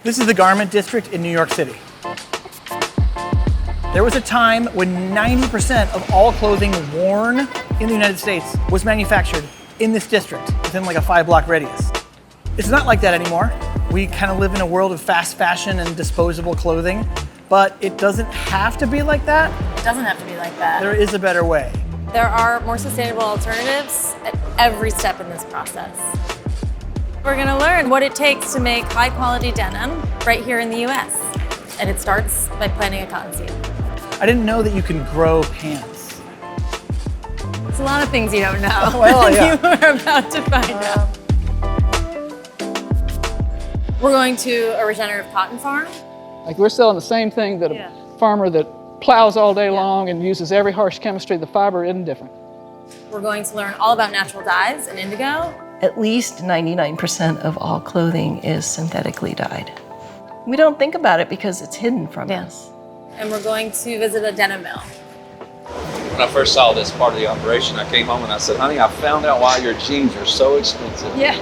This is the garment district in New York City. There was a time when 90% of all clothing worn in the United States was manufactured in this district, within like a 5-block radius. It's not like that anymore. We kind of live in a world of fast fashion and disposable clothing, but it doesn't have to be like that. It doesn't have to be like that. There is a better way. There are more sustainable alternatives at every step in this process. We're gonna learn what it takes to make high quality denim right here in the US. And it starts by planting a cotton seed. I didn't know that you can grow pants. It's a lot of things you don't know. Well, yeah. You are about to find out. We're going to a regenerative cotton farm. Like we're selling the same thing that a farmer that plows all day long and uses every harsh chemistry, the fiber isn't different. We're going to learn all about natural dyes and indigo. At least 99% of all clothing is synthetically dyed. We don't think about it because it's hidden from us. And we're going to visit a denim mill. When I first saw this part of the operation, I came home and I said, honey, I found out why your jeans are so expensive. Yeah.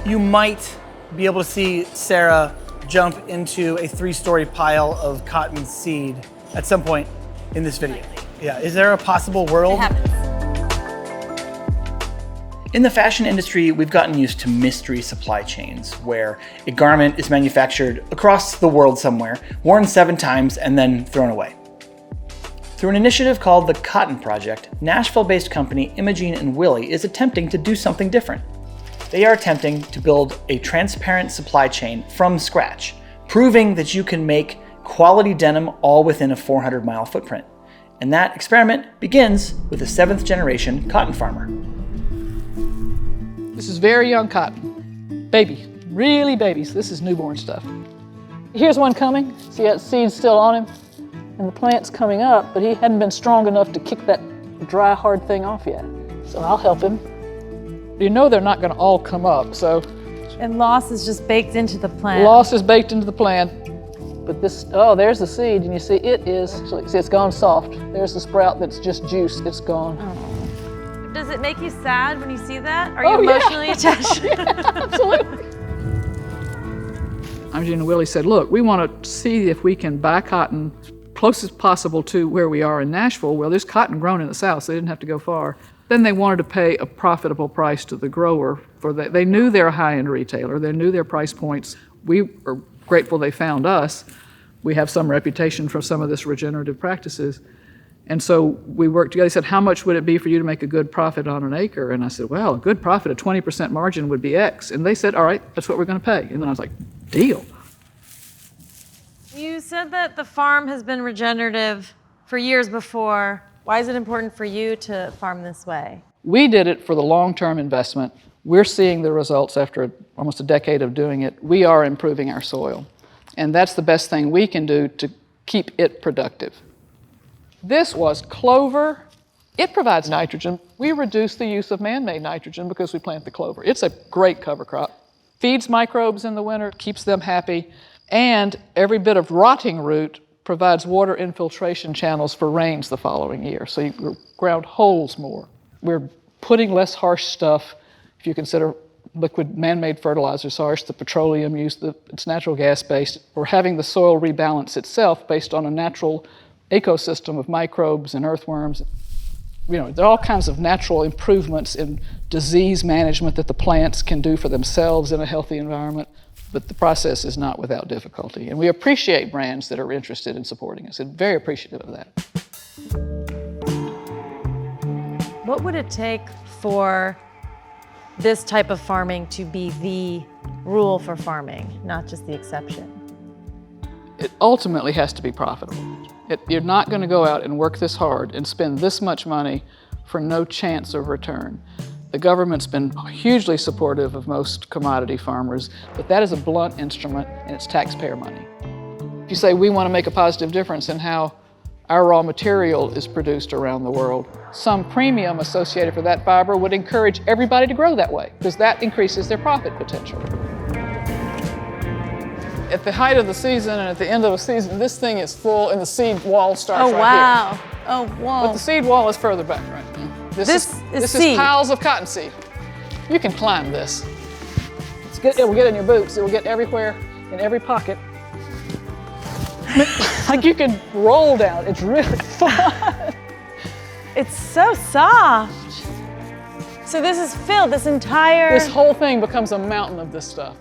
You might be able to see Sarah jump into a 3-story pile of cotton seed at some point in this video. Yeah, is there a possible world? It happens. In the fashion industry, we've gotten used to mystery supply chains where a garment is manufactured across the world somewhere, worn 7 times, and then thrown away. Through an initiative called the Cotton Project, Nashville-based company Imogene and Willie is attempting to do something different. They are attempting to build a transparent supply chain from scratch, proving that you can make quality denim all within a 400-mile footprint. And that experiment begins with a 7th generation cotton farmer. This is very young cotton. Baby, really babies. This is newborn stuff. Here's one coming. See that seed's still on him? And the plant's coming up, but he hadn't been strong enough to kick that dry, hard thing off yet. So I'll help him. You know they're not gonna all come up, so. And loss is just baked into the plant. Loss is baked into the plant. But this, oh, there's the seed, and you see it is, actually, see it's gone soft. There's the sprout that's just juice, it's gone. Oh. Does it make you sad when you see that? Are you emotionally attached? Absolutely. Imogene and Willie said, look, we want to see if we can buy cotton close as possible to where we are in Nashville. Well, there's cotton grown in the South, so they didn't have to go far. Then they wanted to pay a profitable price to the grower for that. They knew they're a high-end retailer. They knew their price points. We are grateful they found us. We have some reputation for some of this regenerative practices. And so we worked together. They said, how much would it be for you to make a good profit on an acre? And I said, well, a good profit, a 20% margin would be X. And they said, all right, that's what we're going to pay. And then I was like, deal. You said that the farm has been regenerative for years before. Why is it important for you to farm this way? We did it for the long-term investment. We're seeing the results after almost a decade of doing it. We are improving our soil. And that's the best thing we can do to keep it productive. This was clover. It provides nitrogen. We reduce the use of man-made nitrogen because we plant the clover. It's a great cover crop. Feeds microbes in the winter, keeps them happy, and every bit of rotting root provides water infiltration channels for rains the following year. So you ground holds more. We're putting less harsh stuff. If you consider liquid man-made fertilizers harsh, the petroleum use, it's natural gas-based. We're having the soil rebalance itself based on a natural ecosystem of microbes and earthworms. You know, there are all kinds of natural improvements in disease management that the plants can do for themselves in a healthy environment, but the process is not without difficulty. And we appreciate brands that are interested in supporting us, and very appreciative of that. What would it take for this type of farming to be the rule for farming, not just the exception? It ultimately has to be profitable. You're not going to go out and work this hard and spend this much money for no chance of return. The government's been hugely supportive of most commodity farmers, but that is a blunt instrument and it's taxpayer money. If you say we want to make a positive difference in how our raw material is produced around the world, some premium associated for that fiber would encourage everybody to grow that way because that increases their profit potential. At the height of the season and at the end of the season, this thing is full and the seed wall starts right wow. here. Oh, whoa. But the seed wall is further back, right? This is seed. piles of cottonseed. You can climb this. It's It will get in your boots. It will get everywhere, in every pocket. Like you can roll down. It's really fun. It's so soft. So this is filled, this whole thing becomes a mountain of this stuff.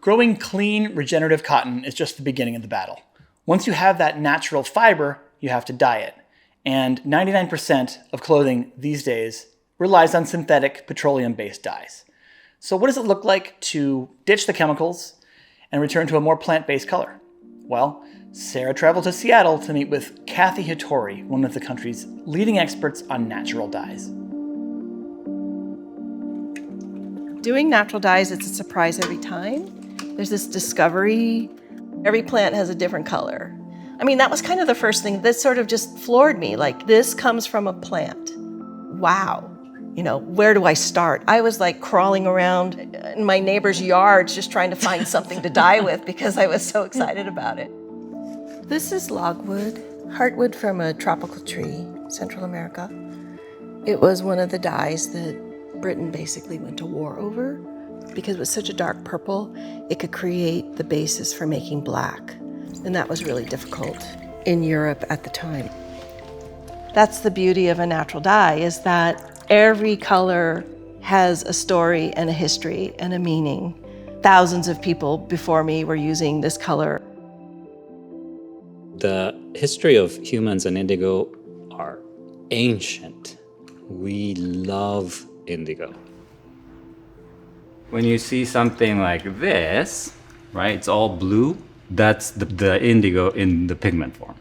Growing clean, regenerative cotton is just the beginning of the battle. Once you have that natural fiber, you have to dye it. And 99% of clothing these days relies on synthetic petroleum-based dyes. So what does it look like to ditch the chemicals and return to a more plant-based color? Well, Sarah traveled to Seattle to meet with Kathy Hattori, one of the country's leading experts on natural dyes. Doing natural dyes, it's a surprise every time. There's this discovery. Every plant has a different color. I mean, that was kind of the first thing that sort of just floored me. Like, this comes from a plant. Wow. You know, where do I start? I was like crawling around in my neighbor's yards just trying to find something to dye with because I was so excited about it. This is logwood, heartwood from a tropical tree, Central America. It was one of the dyes that Britain basically went to war over because it was such a dark purple, it could create the basis for making black. And that was really difficult in Europe at the time. That's the beauty of a natural dye, is that every color has a story and a history and a meaning. Thousands of people before me were using this color. The history of humans and indigo are ancient. We love indigo. When you see something like this, right, it's all blue, that's the indigo in the pigment form,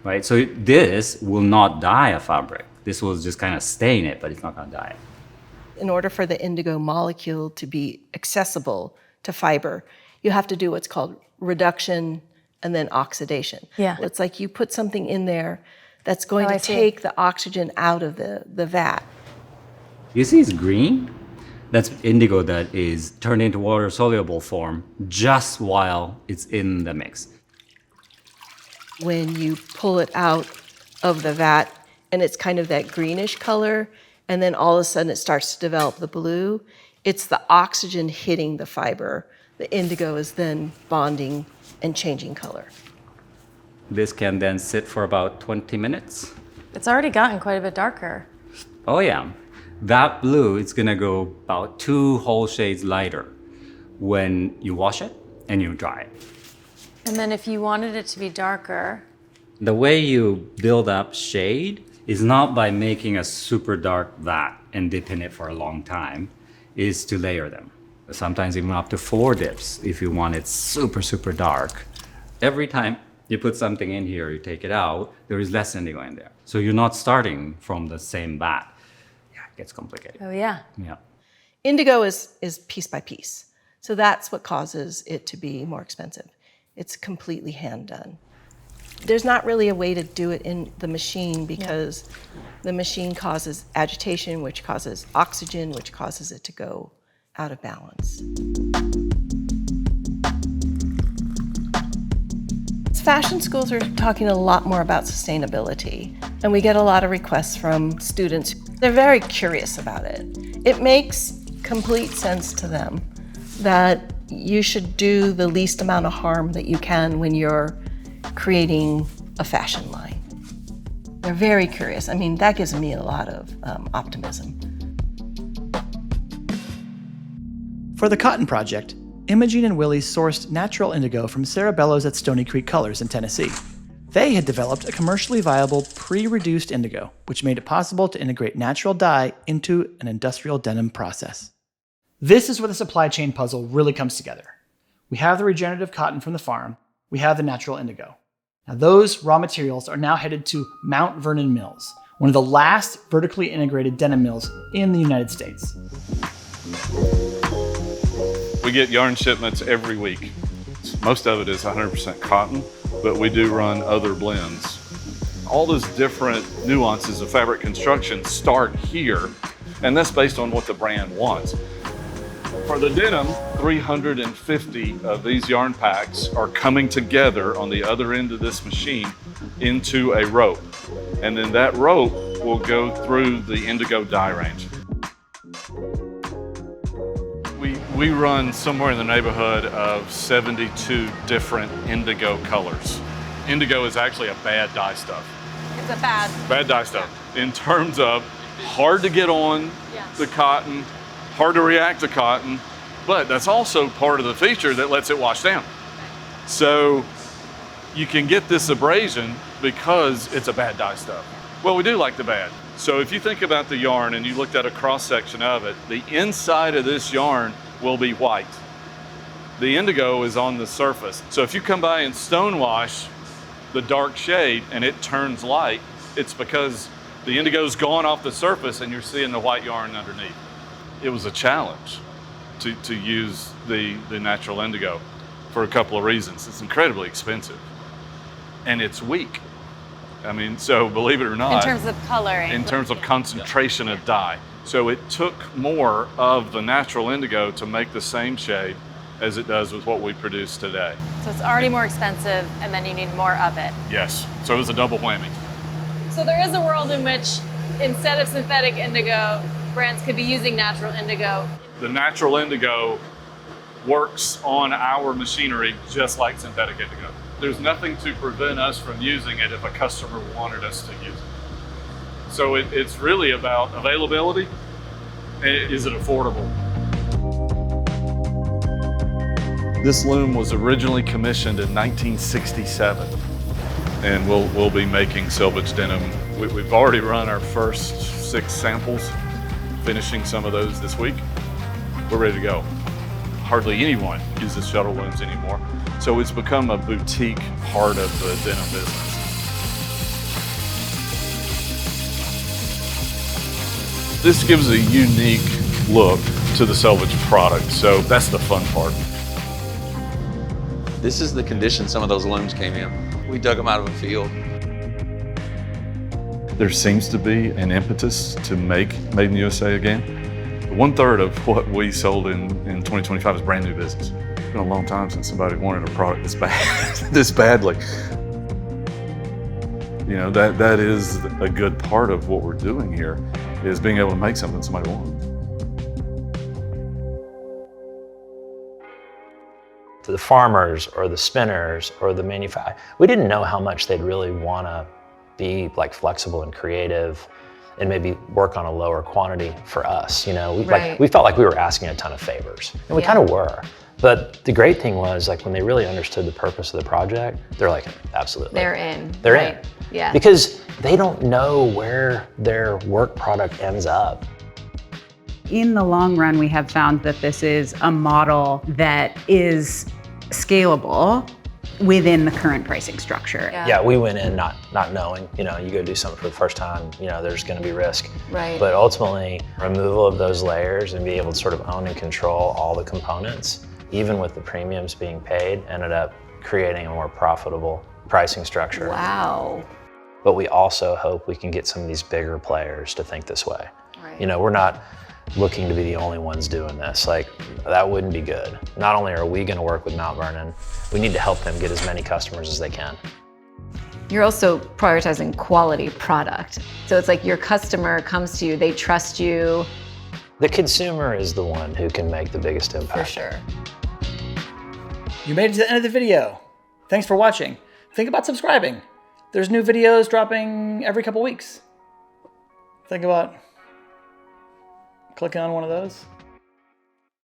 right? So this will not dye a fabric. This will just kind of stain it, but it's not going to dye it. In order for the indigo molecule to be accessible to fiber, you have to do what's called reduction and then oxidation. Yeah. It's like you put something in there that's going to take the oxygen out of the vat. You see it's green? That's indigo that is turned into water-soluble form just while it's in the mix. When you pull it out of the vat and it's kind of that greenish color, and then all of a sudden it starts to develop the blue, it's the oxygen hitting the fiber. The indigo is then bonding and changing color. This can then sit for about 20 minutes. It's already gotten quite a bit darker. Oh yeah. That blue, it's gonna go about 2 whole shades lighter when you wash it and you dry it. And then if you wanted it to be darker, The way you build up shade is not by making a super dark vat and dipping it for a long time, is to layer them. Sometimes even up to 4 dips if you want it super, super dark. Every time you put something in here, you take it out, there is less indigo in there. So you're not starting from the same vat. Yeah, it gets complicated. oh yeah. Yeah. Indigo is piece by piece. So that's what causes it to be more expensive. It's completely hand done. There's not really a way to do it in the machine because the machine causes agitation, which causes oxygen, which causes it to go out of balance. Fashion schools are talking a lot more about sustainability, and we get a lot of requests from students. They're very curious about it. It makes complete sense to them that you should do the least amount of harm that you can when you're creating a fashion line. They're very curious. I mean, that gives me a lot of optimism. For the Cotton Project, Imogene and Willie sourced natural indigo from Sarah Bellows at Stony Creek Colors in Tennessee. They had developed a commercially viable pre-reduced indigo, which made it possible to integrate natural dye into an industrial denim process. This is where the supply chain puzzle really comes together. We have the regenerative cotton from the farm, we have the natural indigo. Now those raw materials are now headed to Mount Vernon Mills, one of the last vertically integrated denim mills in the United States. We get yarn shipments every week. Most of it is 100% cotton, but we do run other blends. All those different nuances of fabric construction start here, and that's based on what the brand wants. For the denim, 350 of these yarn packs are coming together on the other end of this machine into a rope. And then that rope will go through the indigo dye range. We run somewhere in the neighborhood of 72 different indigo colors. Indigo is actually a bad dye stuff. It's a bad Dye stuff. In terms of hard to get on the cotton, hard to react to cotton, but that's also part of the feature that lets it wash down. So you can get this abrasion because it's a bad dye stuff. Well, we do like the bad. So if you think about the yarn and you looked at a cross section of it, the inside of this yarn will be white. The indigo is on the surface. So if you come by and stone wash the dark shade and it turns light, it's because the indigo's gone off the surface and you're seeing the white yarn underneath. It was a challenge to use the natural indigo for a couple of reasons. It's incredibly expensive and it's weak. I mean, so believe it or not. in terms of coloring. In terms of concentration of dye. So it took more of the natural indigo to make the same shade as it does with what we produce today. So it's already more expensive, and then you need more of it. Yes, so it was a double whammy. So there is a world in which, instead of synthetic indigo, brands could be using natural indigo. The natural indigo works on our machinery just like synthetic indigo. There's nothing to prevent us from using it if a customer wanted us to use it. So it's really about availability. Is it affordable? This loom was originally commissioned in 1967, and we'll be making Selvage denim. We've already run our first 6 samples, finishing some of those this week. We're ready to go. Hardly anyone uses shuttle looms anymore, so it's become a boutique part of the denim business. This gives a unique look to the Selvage product, so that's the fun part. This is the condition some of those looms came in. We dug them out of a field. There seems to be an impetus to make Made in the USA again. 1/3 of what we sold in 2025 is brand new business. It's been a long time since somebody wanted a product this bad, this badly. You know, that is a good part of what we're doing here, is being able to make something somebody wants. The farmers or the spinners or the manufacturers, we didn't know how much they'd really want to be like flexible and creative and maybe work on a lower quantity for us. You know, we felt like we were asking a ton of favors, and we kind of were. But the great thing was, like, when they really understood the purpose of the project, they're like, absolutely. They're in. They're in. Yeah. Because they don't know where their work product ends up. In the long run, we have found that this is a model that is scalable within the current pricing structure. Yeah, we went in not knowing, you know, you go do something for the first time, you know, there's gonna be risk. Right. But ultimately, removal of those layers and be able to sort of own and control all the components, even with the premiums being paid, ended up creating a more profitable pricing structure. Wow. But we also hope we can get some of these bigger players to think this way. Right. You know, we're not looking to be the only ones doing this. Like, that wouldn't be good. Not only are we gonna work with Mount Vernon, we need to help them get as many customers as they can. You're also prioritizing quality product. So it's like your customer comes to you, they trust you. The consumer is the one who can make the biggest impact. For sure. You made it to the end of the video. Thanks for watching. Think about subscribing. There's new videos dropping every couple weeks. Think about clicking on one of those.